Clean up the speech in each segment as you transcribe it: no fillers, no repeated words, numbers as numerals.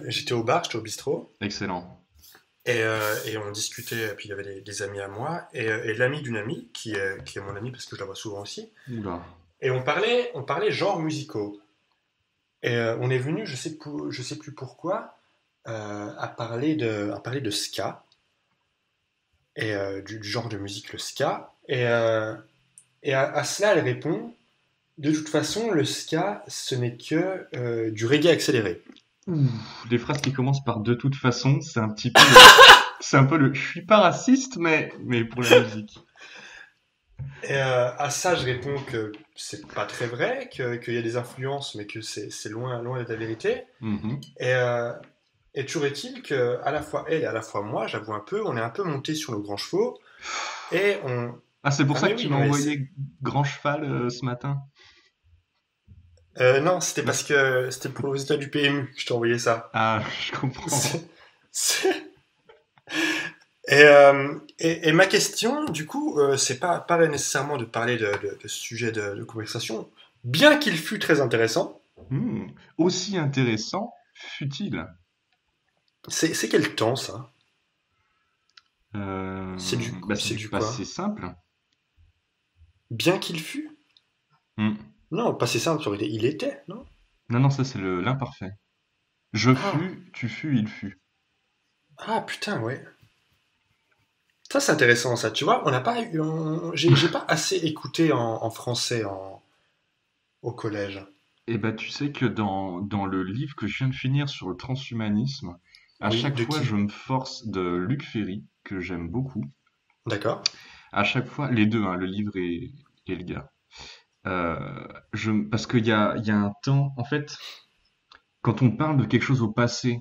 j'étais au bar, j'étais au bistrot, Excellent. et on discutait, et puis il y avait des amis à moi, et l'ami d'une amie, qui est mon ami parce que je la vois souvent aussi, Oula. et on parlait genres musicaux. Et on est venu, je sais plus pourquoi, à parler de ska, et du genre de musique, le ska. Et à cela, elle répond, de toute façon, le ska, ce n'est que du reggae accéléré. Ouh, les phrases qui commencent par de toute façon, c'est un petit peu c'est un peu le, je suis pas raciste, mais pour la musique. Et à ça, je réponds que c'est pas très vrai, qu'il y a des influences, mais que c'est loin, loin d'être la vérité. Mhm. Et, euh, et toujours est-il que à la fois elle et à la fois moi, j'avoue un peu, on est un peu montés sur nos grands chevaux, et on... Ah, c'est pour Ah ça mais que tu oui, m'as non mais c'est... envoyé Grand Cheval ce matin? Non, c'était Non. parce que c'était pour le résultat du PMU que je t'ai envoyé ça. Ah, je comprends. C'est- c'est- et ma question, du coup, c'est pas nécessairement de parler de ce sujet de conversation, bien qu'il fût très intéressant. Hmm. Aussi intéressant fut-il. C'est quel temps ça? Bah, c'est C'est du du passé quoi? simple. Bien qu'il fût? Hmm. Non, pas c'est simple, ça aurait été il était, non? Non, non, ça c'est le l'imparfait. Je Ah, fus, tu fus, il fut. ah putain, ouais. Ça c'est intéressant ça, tu vois, on n'a pas eu, j'ai pas assez écouté en français au collège. Et bah, tu sais que dans le livre que je viens de finir sur le transhumanisme, à Oui, chaque de fois, je qui? me force de Luc Ferry, que j'aime beaucoup. D'accord. À chaque fois, les deux, hein, le livre et le gars. Parce qu'il y a un temps, en fait, quand on parle de quelque chose au passé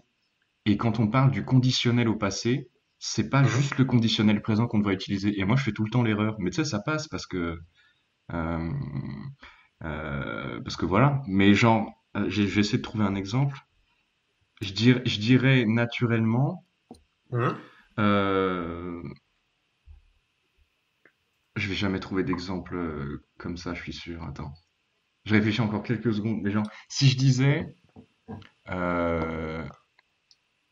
et quand on parle du conditionnel au passé, c'est pas Mhm. juste le conditionnel présent qu'on devrait utiliser. Et moi, je fais tout le temps l'erreur. Mais tu sais, ça passe euh, parce que voilà. Mais genre, j'essaie de trouver un exemple. Je dirais naturellement. Mhm. euh, je vais jamais trouver d'exemple comme ça, je suis sûr. Attends. Je réfléchis encore quelques secondes. Mais genre, si je disais euh,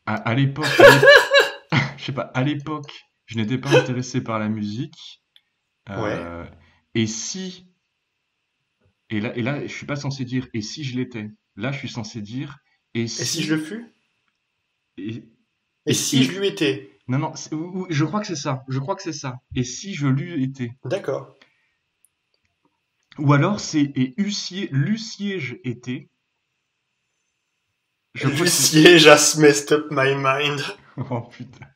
à l'époque, je sais pas, à l'époque, je n'étais pas intéressé par la musique. Ouais. euh, et si, et là, je suis pas censé dire et si je l'étais. Là, je suis censé dire et Et si je le si, fus? et, Et si je lui étais? non, non, je crois que c'est ça. Je crois que c'est ça. Et si je l'eus été. D'accord. Ou alors c'est et l'eussiège été. Je crois que c'est. L'huissier just messed up my mind. Oh putain.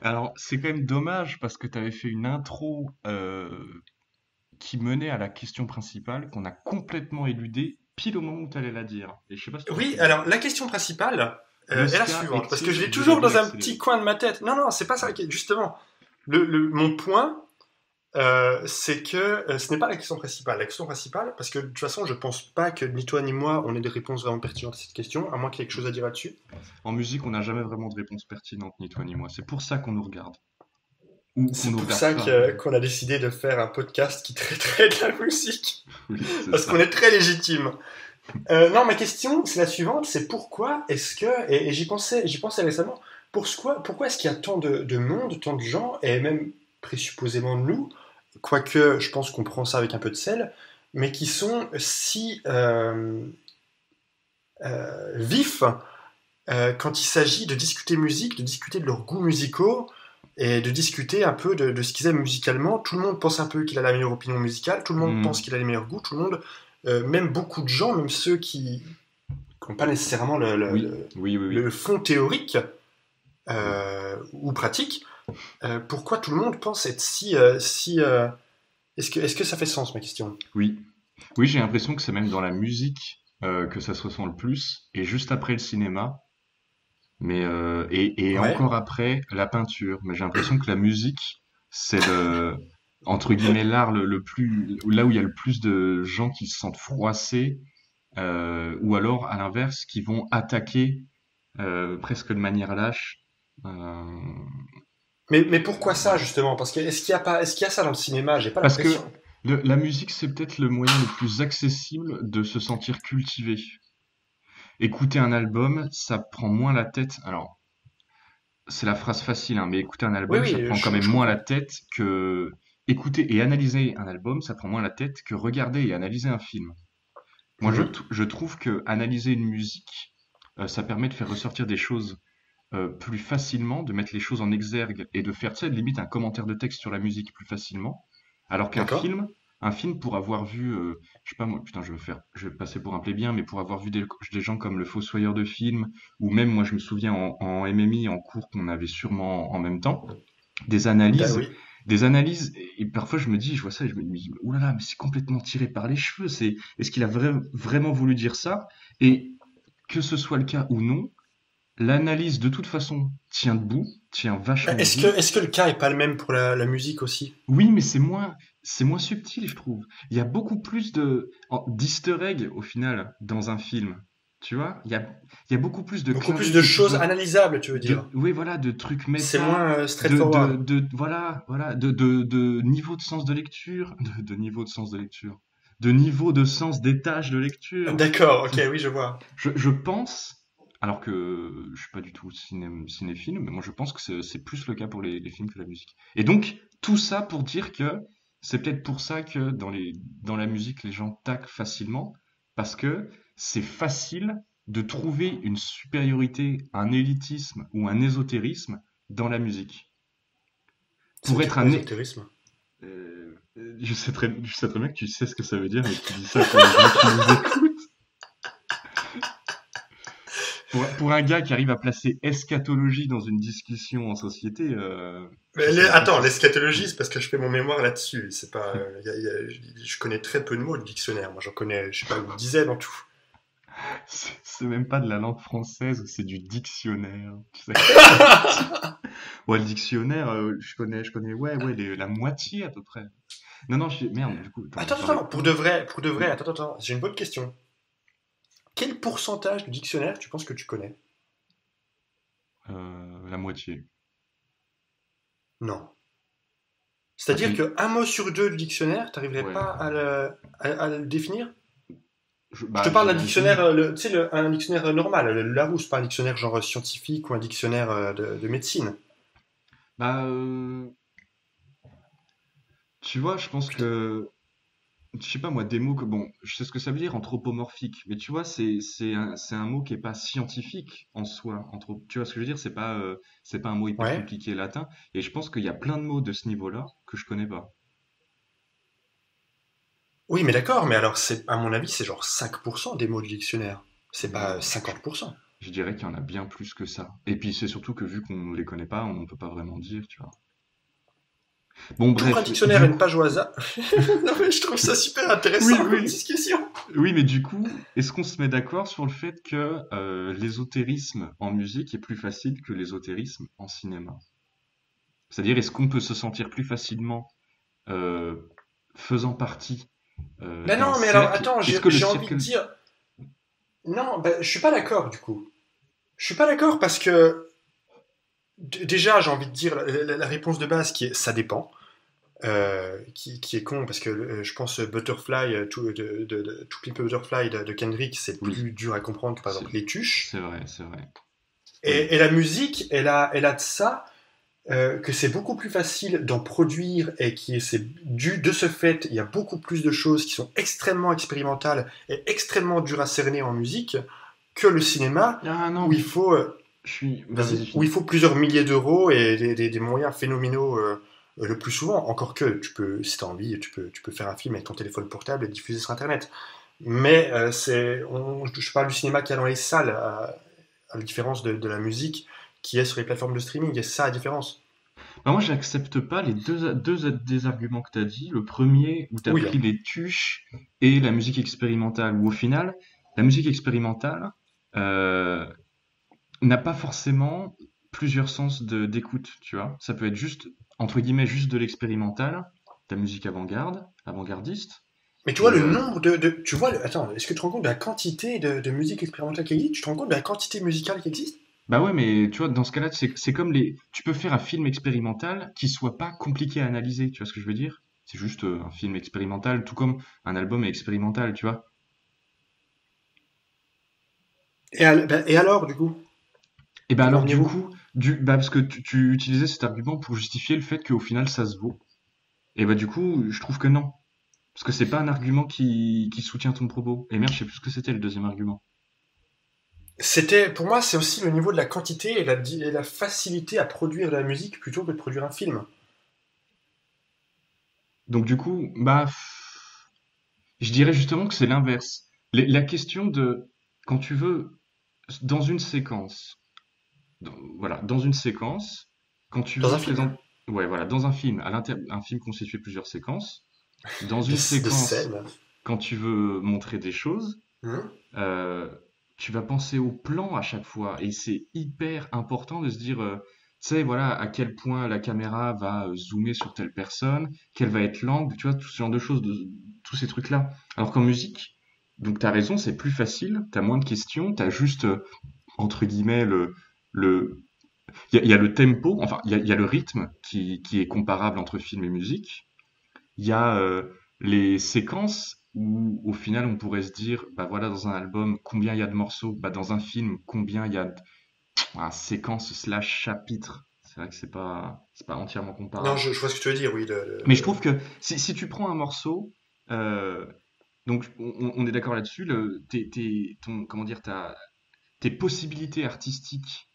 Alors, c'est quand même dommage parce que tu avais fait une intro qui menait à la question principale qu'on a complètement éludée pile au moment où tu allais la dire. Et je sais pas si tu te Oui, souviens. alors la question principale Le est la ska suivante, parce que je est-il l'ai du toujours reggae dans un petit accéléré? coin de ma tête. Non, non, c'est pas ça, justement. Mon point, c'est que ce n'est pas la question principale. La question principale, parce que de toute façon, je pense pas que ni toi ni moi, on ait des réponses vraiment pertinentes à cette question, à moins qu'il y ait quelque chose à dire là-dessus. En musique, on n'a jamais vraiment de réponse pertinente, ni toi ni moi. C'est pour ça qu'on nous regarde. Ou qu'on C'est nous pour regarde ça pas, d'ailleurs. qu'on a décidé de faire un podcast qui traiterait de la musique, Oui, c'est parce qu'on ça. est très légitime. Non, ma question, c'est la suivante, c'est pourquoi est-ce que, et j'y pensais récemment, pourquoi est-ce qu'il y a tant de monde, tant de gens, et même présupposément de nous, quoique je pense qu'on prend ça avec un peu de sel, mais qui sont si vifs quand il s'agit de discuter musique, de discuter de leurs goûts musicaux, et de discuter un peu de ce qu'ils aiment musicalement. Tout le monde pense un peu qu'il a la meilleure opinion musicale, tout le monde pense Hmm. qu'il a les meilleurs goûts, tout le monde, même beaucoup de gens, même ceux qui n'ont pas nécessairement Oui, oui, oui, oui. le fond théorique Oui. ou pratique, pourquoi tout le monde pense être est-ce que ça fait sens, ma question? Oui. Oui, j'ai l'impression que c'est même dans la musique que ça se ressent le plus, et juste après le cinéma, et Ouais. encore après la peinture. Mais j'ai l'impression que la musique, c'est entre guillemets, l'art le plus, là où il y a le plus de gens qui se sentent froissés, ou alors, à l'inverse, qui vont attaquer presque de manière lâche. Euh, Mais pourquoi ça, voilà. justement? Parce que est-ce qu'il y a ça dans le cinéma? J'ai pas Parce que l'impression. la musique, c'est peut-être le moyen le plus accessible de se sentir cultivé. écouter un album, ça prend moins la tête. Alors, c'est la phrase facile, hein, mais écouter un Oui, album, ça oui, prend quand même je moins la comprends. tête que écouter et analyser un album, ça prend moins la tête que regarder et analyser un film. Moi, Mhm. je trouve que analyser une musique, ça permet de faire ressortir des choses plus facilement, de mettre les choses en exergue et de faire, tu sais, limite un commentaire de texte sur la musique plus facilement. Alors qu'D'accord. un film pour avoir vu, je sais pas moi, putain, je vais passer pour un plébien, mais pour avoir vu des gens comme le Fossoyeur de film, ou même moi, je me souviens en MMI, en cours qu'on avait sûrement en même temps, des analyses, Oui. et parfois je me dis, je vois ça et je me dis, ouh là là, mais c'est complètement tiré par les cheveux, est-ce qu'il a vraiment voulu dire ça? Et que ce soit le cas ou non, l'analyse, de toute façon, tient debout, tient vachement debout. Est-ce que le cas est pas le même pour la musique aussi? Oui, mais c'est moins subtil, je trouve. Il y a beaucoup plus d'easter eggs, au final, dans un film. Tu vois? Il y a beaucoup plus de Beaucoup clins plus d'œil de que tu choses peux, analysables, tu veux dire? oui, voilà, de trucs C'est méta, moins straightforward. voilà, de niveau de sens de lecture, de niveau de sens de lecture, de niveau de sens des tâches de lecture. D'accord, ok, oui, je vois. Je pense, alors que je suis pas du tout cinéphile, mais moi je pense que c'est plus le cas pour les films que la musique. Et donc, tout ça pour dire que c'est peut-être pour ça que dans la musique, les gens taclent facilement, parce que c'est facile de trouver une supériorité, un élitisme ou un ésotérisme dans la musique. Ça veut Pour dire être quoi, un... ésotérisme? je sais très bien que tu sais ce que ça veut dire, mais tu dis ça pour les gens qui nous écoutent. Pour un gars qui arrive à placer eschatologie dans une discussion en société, je Mais saurais pas attends, trop. l'eschatologie, c'est parce que je fais mon mémoire là-dessus. C'est pas, je connais très peu de mots de dictionnaire. Moi, j'en connais, je sais pas, une dizaine en tout. C'est même pas de la langue française, c'est du dictionnaire. Tu sais. Ouais, le dictionnaire, je connais, ouais, la moitié à peu près. Non, non, merde, du coup, attends, Attends, je parlais de attends, quoi? pour de vrai, Oui. attends, j'ai une bonne question. Quel pourcentage de dictionnaire tu penses que tu connais? La moitié. Non. Bah, C'est-à-dire qu'un mot sur deux du dictionnaire, t'arriverais ouais. pas à le définir? Je te Bah, parle d'un dictionnaire, j'imagine. tu sais, un dictionnaire normal, le Larousse, pas un dictionnaire genre scientifique ou un dictionnaire de médecine. Bah, tu vois, je pense Putain. que je sais pas moi, des mots que bon, je sais ce que ça veut dire anthropomorphique, mais tu vois, c'est un mot qui est pas scientifique en soi. Tu vois ce que je veux dire? C'est pas un mot hyper Ouais. compliqué latin. Et je pense qu'il y a plein de mots de ce niveau-là que je connais pas. Oui, mais d'accord, mais alors, à mon avis, c'est genre 5% des mots du dictionnaire. C'est Non, pas 50%. je dirais qu'il y en a bien plus que ça. Et puis c'est surtout que vu qu'on les connaît pas, on peut pas vraiment dire, tu vois. Bon, T'ouvres un bref, dictionnaire du et une coup, page au hasard. Non, mais je trouve ça super oui, intéressant comme oui, discussion. oui, mais du coup, est-ce qu'on se met d'accord sur le fait que l'ésotérisme en musique est plus facile que l'ésotérisme en cinéma? C'est-à-dire, est-ce qu'on peut se sentir plus facilement euh, faisant partie Ben d'un non, mais alors, cercle? attends, Est-ce que le j'ai envie de cercle... dire. Non, ben, je suis pas d'accord, du coup. Je suis pas d'accord parce que, déjà, j'ai envie de dire la réponse de base qui est ça dépend. Qui est con parce que je pense Butterfly, To Pimp a Butterfly de Kendrick, c'est Oui, plus dur à comprendre que par c'est exemple Les Tuches. c'est vrai, c'est vrai. Oui, Et la musique, elle a de ça, que c'est beaucoup plus facile d'en produire et c'est dû de ce fait, il y a beaucoup plus de choses qui sont extrêmement expérimentales et extrêmement dures à cerner en musique que le cinéma ah où non, il faut, Vas-y, vas-y, vas-y, où il finis. faut plusieurs milliers d'euros et des moyens phénoménaux le plus souvent. Encore que tu peux, si tu as envie, tu peux faire un film avec ton téléphone portable et le diffuser sur Internet. Mais je parle du cinéma qu'il y a dans les salles, à la différence de la musique qui est sur les plateformes de streaming. Et c'est ça la différence. Bah, moi, j'accepte pas les des arguments que tu as dit. Le premier, où tu as Oui, pris les tuches et la musique expérimentale, où au final, la musique expérimentale euh, n'a pas forcément plusieurs sens d'écoute, tu vois. Ça peut être juste, entre guillemets, juste de l'expérimental, de la musique avant-garde, avant-gardiste. mais tu vois Et le nombre tu vois, attends, est-ce que tu te rends compte de la quantité de musique expérimentale qui existe? Tu te rends compte de la quantité musicale qui existe? bah ouais, mais tu vois, dans ce cas-là, c'est comme tu peux faire un film expérimental qui soit pas compliqué à analyser, tu vois ce que je veux dire? C'est juste un film expérimental, tout comme un album est expérimental, tu vois. Et alors, du coup, Et ben comment alors, du venez-vous? coup, parce que tu utilisais cet argument pour justifier le fait qu'au final, ça se vaut. Et bah, du coup, je trouve que non. Parce que c'est pas un argument qui soutient ton propos. Et merde, je sais plus ce que c'était le deuxième argument. Pour moi, c'est aussi le niveau de la quantité et la facilité à produire de la musique plutôt que de produire un film. Donc, du coup, bah, je dirais justement que c'est l'inverse. La question de, quand tu veux, dans une séquence, voilà, dans une séquence, quand tu Dans veux un film. présenter, ouais, voilà, dans un film, un film constitué de plusieurs séquences, dans De une séquence, scènes. quand tu veux montrer des choses, Hmm. euh, tu vas penser au plan à chaque fois. Et c'est hyper important de se dire, tu sais, voilà, à quel point la caméra va zoomer sur telle personne, quel va être l'angle, tu vois, tout ce genre de choses, tous ces trucs-là. Alors qu'en musique, donc t'as raison, c'est plus facile, t'as moins de questions, t'as juste, entre guillemets, le, il y a le tempo, enfin, il y a le rythme qui est comparable entre film et musique. Il y a les séquences où, au final, on pourrait se dire, bah voilà, dans un album, combien il y a de morceaux? Bah, dans un film, combien il y a de séquences slash chapitres? C'est vrai que c'est pas entièrement Non, comparable. je vois ce que tu veux dire, oui. Mais je trouve que si tu prends un morceau, euh, donc on est d'accord là-dessus, comment dire, tes possibilités artistiques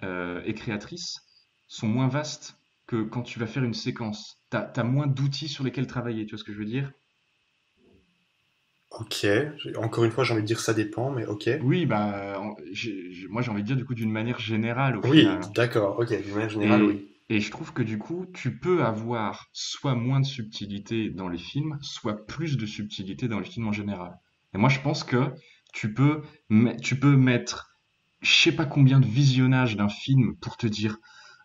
et créatrices sont moins vastes que quand tu vas faire une séquence. T'as moins d'outils sur lesquels travailler, tu vois ce que je veux dire? Ok. Encore une fois, j'ai envie de dire ça dépend, mais ok. Oui, bah, moi j'ai envie de dire du coup d'une manière générale au Oui, final. d'accord, ok. D'une manière générale, Et, oui. et je trouve que du coup, tu peux avoir soit moins de subtilité dans les films, soit plus de subtilité dans les films en général. Et moi je pense que tu peux mettre je sais pas combien de visionnages d'un film pour te dire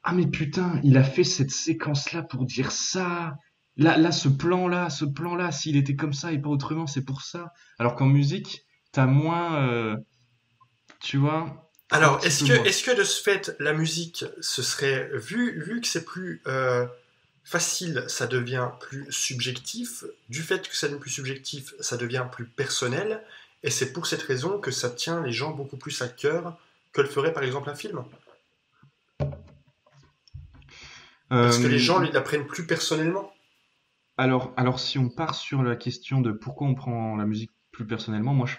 ah mais putain, il a fait cette séquence-là pour dire ça. Là, ce plan-là, s'il était comme ça et pas autrement, c'est pour ça. Alors qu'en musique, t'as moins, tu vois, un Alors, petit peu moins. est-ce que de ce fait, la musique, ce serait, vu que c'est plus facile, ça devient plus subjectif. Du fait que ça devient plus subjectif, ça devient plus personnel. Et c'est pour cette raison que ça tient les gens beaucoup plus à cœur que le ferait par exemple un film. Parce que les gens Euh, la prennent plus personnellement. alors si on part sur la question de pourquoi on prend la musique plus personnellement, moi je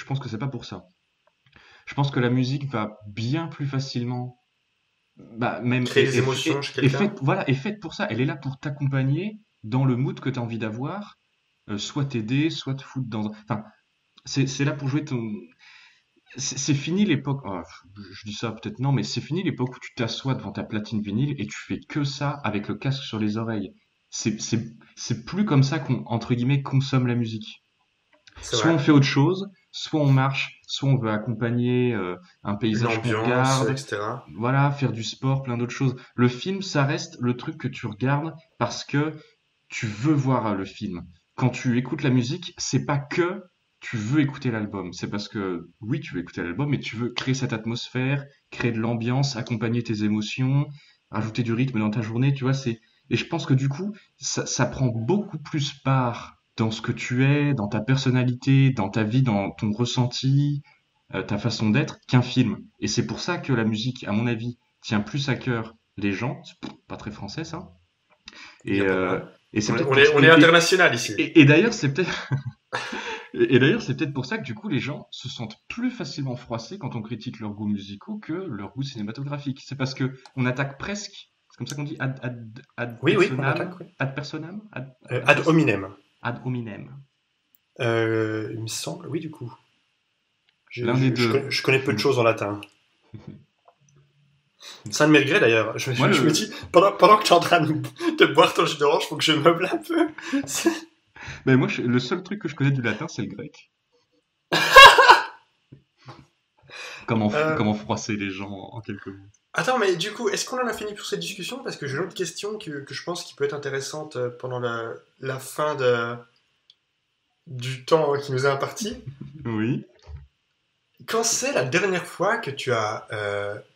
pense que c'est pas pour ça. Je pense que la musique va bien plus facilement, bah même Créer des émotions chez est quelqu'un. faite, voilà, est faite pour ça. Elle est là pour t'accompagner dans le mood que tu as envie d'avoir, soit t'aider, soit te foutre dans. Enfin, c'est là pour jouer ton. C'est fini l'époque. Oh, je dis ça peut-être non, mais c'est fini l'époque où tu t'assois devant ta platine vinyle et tu fais que ça avec le casque sur les oreilles. C'est plus comme ça qu'on entre guillemets consomme la musique. C'est Soit on vrai. fait autre chose, soit on marche, soit on veut accompagner un Une paysage qu'on ambiance, regarde, etc. voilà, faire du sport, plein d'autres choses. Le film, ça reste le truc que tu regardes parce que tu veux voir le film. Quand tu écoutes la musique, c'est pas que tu veux écouter l'album, c'est parce que oui, tu veux écouter l'album, mais tu veux créer cette atmosphère, créer de l'ambiance, accompagner tes émotions, rajouter du rythme dans ta journée, tu vois, et je pense que du coup, ça prend beaucoup plus part dans ce que tu es, dans ta personnalité, dans ta vie, dans ton ressenti, ta façon d'être, qu'un film. Et c'est pour ça que la musique, à mon avis, tient plus à cœur les gens. C'est pas très français ça. Il n'y Et, a pas mal. et c'est peut-être pour On est international ici. et d'ailleurs c'est peut-être et d'ailleurs c'est peut-être pour ça que du coup les gens se sentent plus facilement froissés quand on critique leurs goûts musicaux que leur goût cinématographique. C'est parce que on attaque presque, c'est comme ça qu'on dit Oui, oui, on attaque, oui. ad personam, Ad hominem. ad hominem. Il me semble, oui, du coup. L'un des deux. Je connais peu de choses en latin. Ça me mériterait d'ailleurs. Moi Je me le dis, pendant que tu es en train de boire ton jus d'orange, faut que je meuble un peu. mais moi le seul truc que je connais du latin c'est le grec. Euh, Comment froisser les gens en quelques mots. Attends, mais du coup, est-ce qu'on en a fini pour cette discussion? Parce que j'ai une autre question que je pense qui peut être intéressante pendant la fin du temps qui nous est imparti. Oui. Quand c'est la dernière fois que tu as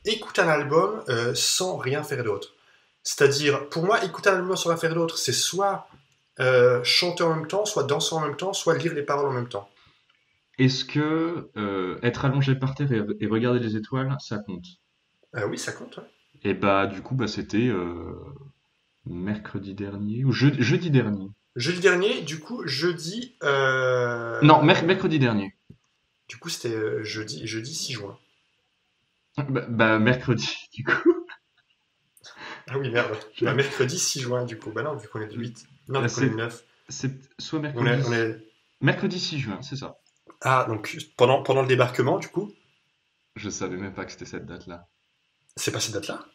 écouté un album sans rien faire d'autre? C'est-à-dire, pour moi, écouter un album sans rien faire d'autre, c'est soit chanter en même temps, soit danser en même temps, soit lire les paroles en même temps. Est-ce que être allongé par terre et regarder les étoiles, ça compte? Oui, ça compte, ouais. Et bah du coup bah c'était mercredi dernier ou jeudi dernier. Jeudi dernier, du coup, jeudi, Non, mercredi dernier. du coup, c'était jeudi 6 juin. Bah, mercredi du coup. Ah oui, merde. Bah, Je- mercredi 6 juin, du coup. Bah non, vu qu'on est le 8. Non, Bah, vu qu'on est le 9. c'est soit On est, mercredi on est... mercredi 6 juin, c'est ça. Ah, donc pendant le débarquement, du coup, Je savais même pas que c'était cette date-là. c'est pas cette date-là?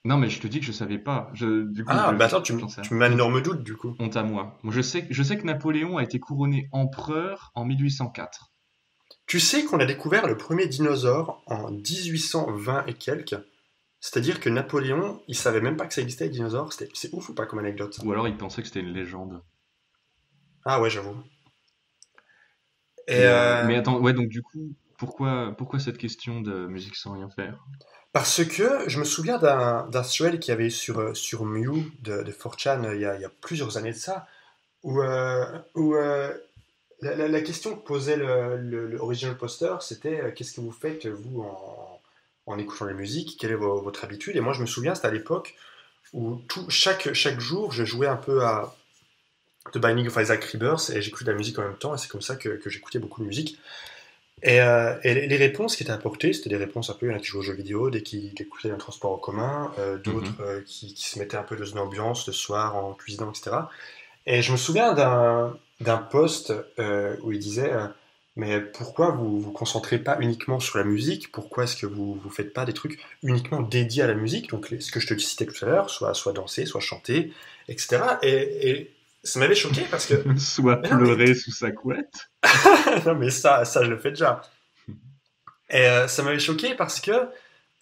Non, mais je te dis que je savais pas. Du coup, Ah, bah attends, j'en sais rien. tu me mets un énorme doute, du coup. Honte à moi. Moi, je sais que Napoléon a été couronné empereur en 1804. Tu sais qu'on a découvert le premier dinosaure en 1820 et quelques. C'est-à-dire que Napoléon, il savait même pas que ça existait, les dinosaures. C'est ouf ou pas comme anecdote, ça? Ou alors il pensait que c'était une légende. Ah ouais, j'avoue. Et Mais attends, ouais, donc du coup, pourquoi cette question de musique sans rien faire? parce que je me souviens d'un thread qu'il y avait eu sur Mew de 4chan il y a plusieurs années de ça, où la question que posait le original poster, c'était qu'est-ce que vous faites, vous, en écoutant la musique? Quelle est votre habitude? Et moi, je me souviens, c'était à l'époque où chaque jour, je jouais un peu à The Binding of Isaac Rebirth et j'écoutais de la musique en même temps, et c'est comme ça que j'écoutais beaucoup de musique. Et les réponses qui étaient apportées, c'était des réponses un peu, il y en a qui jouaient aux jeux vidéo, des qui écoutaient un transport en commun, d'autres Mhm. qui se mettaient un peu dans une ambiance le soir en cuisinant, etc. Et je me souviens d'un post où il disait mais pourquoi vous vous concentrez pas uniquement sur la musique? Pourquoi est-ce que vous faites pas des trucs uniquement dédiés à la musique? Donc ce que je te citais tout à l'heure, soit danser, soit chanter, etc. Et ça m'avait choqué parce que Soit mais non mais pleurer sous sa couette. non mais ça je le fais déjà. Et ça m'avait choqué parce que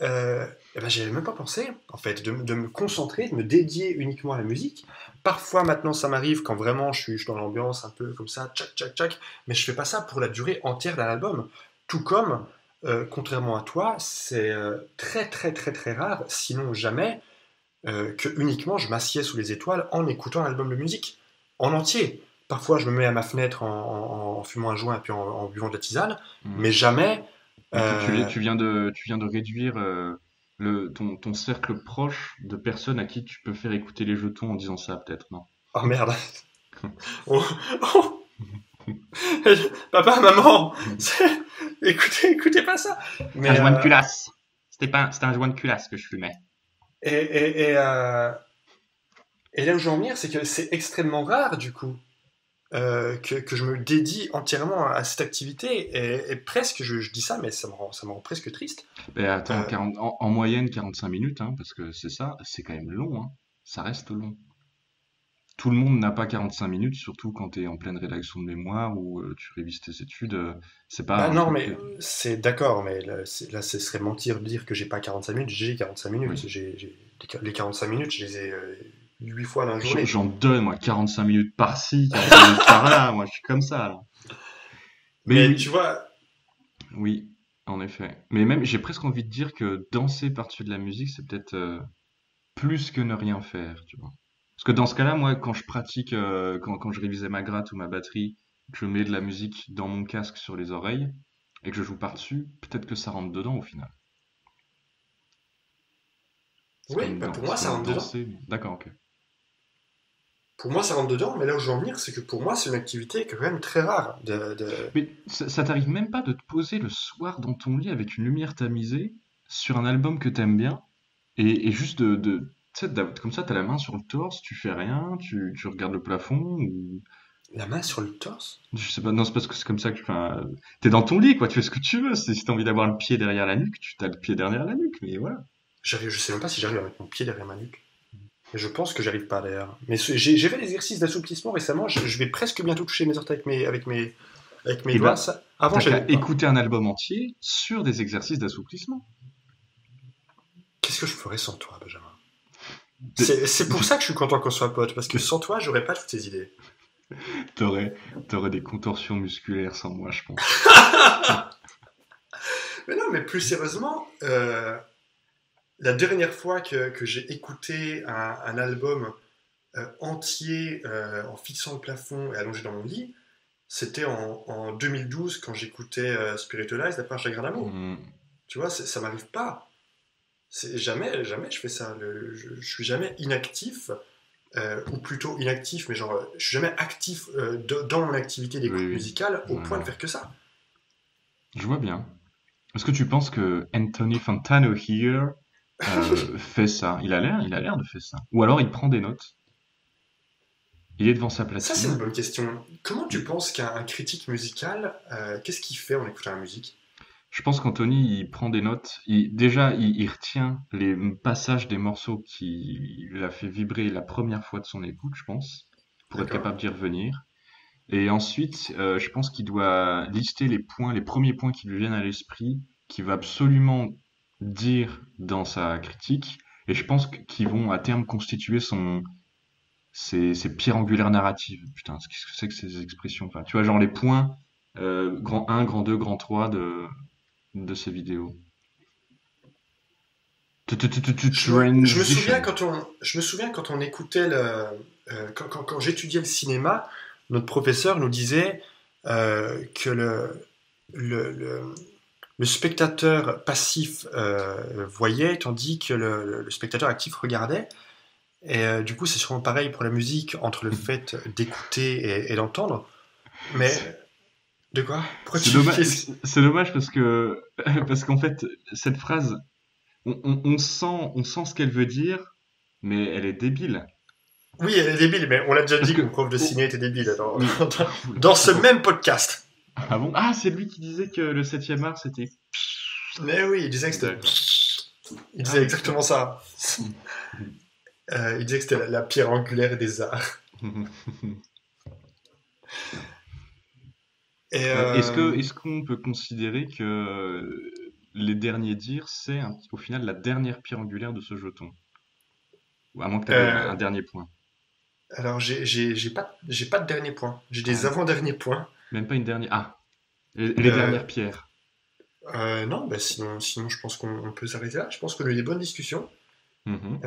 eh ben, j'y avais même pas pensé, en fait, de me concentrer, de me dédier uniquement à la musique. Parfois, maintenant, ça m'arrive quand vraiment je suis dans l'ambiance un peu comme ça, tchac, tchac, tchac, mais je fais pas ça pour la durée entière d'un album. Tout comme, contrairement à toi, c'est très, très, très, très rare, sinon jamais, que uniquement je m'assieds sous les étoiles en écoutant un album de musique, en entier. Parfois, je me mets à ma fenêtre en fumant un joint et puis en buvant de la tisane, mais Mhm. jamais. Mais euh, tu viens de réduire ton cercle proche de personnes à qui tu peux faire écouter les jetons en disant ça, peut-être, non? Oh merde! Oh, oh, papa, maman, écoutez pas ça. Un Mais joint de culasse. C'était un joint de culasse que je fumais. et, et, et, euh, et là où je veux en venir, c'est que c'est extrêmement rare du coup que je me dédie entièrement à cette activité et presque je dis ça, mais ça me rend presque triste. Mais attends, Euh, 40 en moyenne 45 minutes, hein, parce que c'est ça, c'est quand même long, hein. Ça reste long. Tout le monde n'a pas 45 minutes, surtout quand tu es en pleine rédaction de mémoire ou tu révises tes études. C'est pas bah un non, truc mais c'est d'accord, mais là, ce serait mentir de dire que j'ai pas 45 minutes. J'ai 45 minutes. Oui. Les 45 minutes, je les ai 8 fois dans la journée. J'en donne, moi, 45 minutes par-ci, 45 minutes par-là. Moi, je suis comme ça, là. Mais Mais tu oui, vois, oui, en effet. Mais même, j'ai presque envie de dire que danser par-dessus de la musique, c'est peut-être plus que ne rien faire, tu vois. Parce que dans ce cas-là, moi, quand je pratique, quand je révisais ma gratte ou ma batterie, que je mets de la musique dans mon casque sur les oreilles et que je joue par-dessus, peut-être que ça rentre dedans au final. oui, bah pour moi, C'est ça comme rentre dedans. danser. D'accord, ok. Pour moi, ça rentre dedans, mais là où je veux en venir, c'est que pour moi, c'est une activité quand même très rare. Mais ça t'arrive même pas de te poser le soir dans ton lit avec une lumière tamisée sur un album que t'aimes bien et juste tu sais, comme ça, t'as la main sur le torse, tu fais rien, tu regardes le plafond ou La main sur le torse? je sais pas, non, c'est parce que c'est comme ça que, enfin, t'es dans ton lit, quoi, tu fais ce que tu veux. Si t'as envie d'avoir le pied derrière la nuque, tu t'as le pied derrière la nuque, mais voilà. Je sais même pas si j'arrive à mettre mon pied derrière ma nuque. Et je pense que j'arrive pas d'ailleurs. Mais j'ai fait des exercices d'assouplissement récemment. Je vais presque bientôt toucher mes orteils avec mes Et doigts. ben, Ça, avant, t'as j'avais qu'à pas. écouter un album entier sur des exercices d'assouplissement. Qu'est-ce que je ferais sans toi, Benjamin? T'es- C'est pour ça que je suis content qu'on soit potes, parce que sans toi, j'aurais pas toutes ces idées. T'aurais, t'aurais des contorsions musculaires sans moi, je pense. Mais non, mais plus sérieusement, la dernière fois que j'ai écouté un album entier en fixant le plafond et allongé dans mon lit, c'était en 2012 quand j'écoutais Spiritualize d'après un chagrin d'amour. Mm. Tu vois, ça m'arrive pas. Jamais je fais ça. Je suis jamais inactif, ou plutôt inactif, mais genre, je suis jamais actif dans mon activité d'écoute Oui, oui. musicale au point de Ouais. faire que ça. Je vois bien. Est-ce que tu penses que Anthony Fantano here fait ça? Il a l'air de faire ça. Ou alors il prend des notes. Il est devant sa Ça, c'est une platine. bonne question. Comment tu Il- penses qu'un critique musical, qu'est-ce qu'il fait en écoutant la musique? Je pense qu'Anthony, il prend des notes. Déjà, il retient les passages des morceaux qu'il a fait vibrer la première fois de son écoute, je pense, pour être D'accord? capable d'y revenir. Et ensuite, je pense qu'il doit lister les points, les premiers points qui lui viennent à l'esprit, qu'il va absolument dire dans sa critique. Et je pense qu'ils vont à terme constituer ses pierres angulaires narratives. Putain, qu'est-ce que c'est que ces expressions? Enfin, tu vois, genre les points grand 1, grand 2, grand 3 de ces vidéos. Je me souviens Transition. quand on écoutait quand j'étudiais le cinéma, notre professeur nous disait que le, le spectateur passif voyait, tandis que le spectateur actif regardait. Et du coup, c'est sûrement pareil pour la musique, entre le fait d'écouter et d'entendre. Mais de quoi? Pourquoi C'est tu dommage, qu'est-ce- c'est dommage parce que parce qu'en fait cette phrase, on sent ce qu'elle veut dire, mais elle est débile. Oui, elle est débile, mais on l'a déjà Parce dit que mon que prof de oh, ciné était débile oui, dans ce attends, même podcast. ah bon? Ah, c'est lui qui disait que le septième art c'était. Mais oui, il disait que c'était. D'accord. Il Ah disait oui. exactement ça. Il disait que c'était la pierre angulaire des arts. Et Est-ce qu'on peut considérer que les derniers dires, c'est au final la dernière pierre angulaire de ce jeton? Ou à moins que tu avais un euh, dernier point. alors, j'ai pas de dernier point. J'ai Ah, des avant-derniers points. même pas une dernière. Ah, les Euh, dernières pierres. non, bah sinon, je pense qu'on peut s'arrêter là. Je pense qu'on a eu des bonnes discussions. Mhm.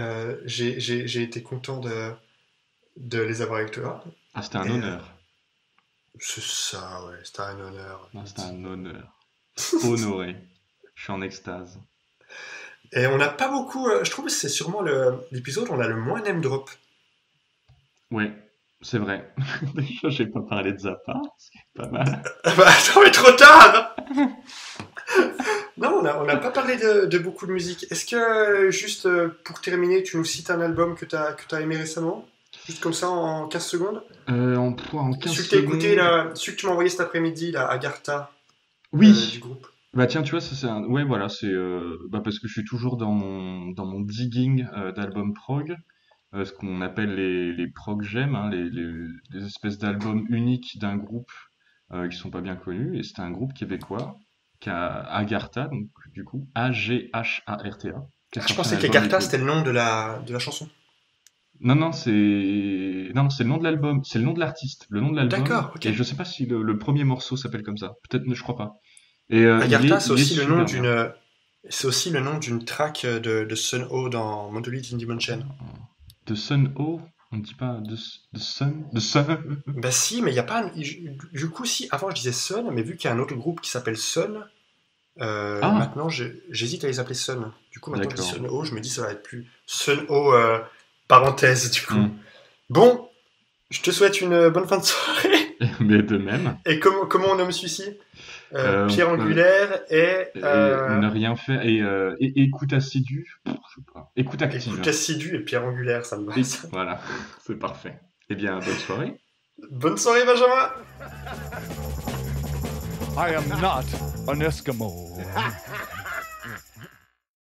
J'ai été content de les avoir avec toi. Ah, c'était un Et honneur. c'est ça, ouais, c'était un honneur. Ah, c'était un honneur. Honoré. Je suis en extase. Et on n'a pas beaucoup. Je trouve que c'est sûrement l'épisode où on a le moins name drop. Ouais, c'est vrai. Déjà, j'ai pas parlé de Zappa, c'est pas mal. Ah bah, attends, mais trop tard! Non, on n'a pas parlé de beaucoup de musique. Est-ce que, juste pour terminer, tu nous cites un album que t'as aimé récemment? Juste comme ça, en 15 secondes? En 15 Celui que t'as écouté, secondes. là, celui que tu m'as envoyé cet après-midi, là, Agartha, du Oui! groupe. Bah tiens, tu vois, ça c'est un. Ouais, voilà, c'est bah, parce que je suis toujours dans mon digging d'albums prog, ce qu'on appelle les prog gems, hein, les espèces d'albums uniques d'un groupe qui sont pas bien connus. Et c'était un groupe québécois qui a Agartha, donc du coup Agharta, qui a Ah, je sorti un pensais album il y a qu'Agartha, peu. c'était le nom de la chanson. Non, non, c'est le nom de l'album, c'est le nom de l'artiste, le nom de l'album. D'accord, ok. Et je sais pas si le premier morceau s'appelle comme ça. Peut-être, mais je crois pas. Et il Agartha, est, il est super bien. c'est aussi le nom d'une track de Sun Ho dans Monolith in Dimension. De Sun O, on ne dit pas de Sun, de Sun. Bah si, mais il y a pas. Du coup, si, avant je disais Sun, mais vu qu'il y a un autre groupe qui s'appelle Sun, Ah, maintenant j'hésite à les appeler Sun. Du coup, maintenant je dis d'accord. Sun Ho, je me dis ça va être plus Sun Ho, parenthèse, du coup. Hmm. Bon, je te souhaite une bonne fin de soirée. Mais de même, Et comment on nomme celui-ci? on Pierre peut angulaire et ne rien faire et écoute assidue, je sais pas, écoute écoute active. assidu et pierre angulaire, ça me va. Et Ça. voilà, c'est parfait. Eh bien, bonne soirée. Bonne soirée, Benjamin! I am not an Eskimo.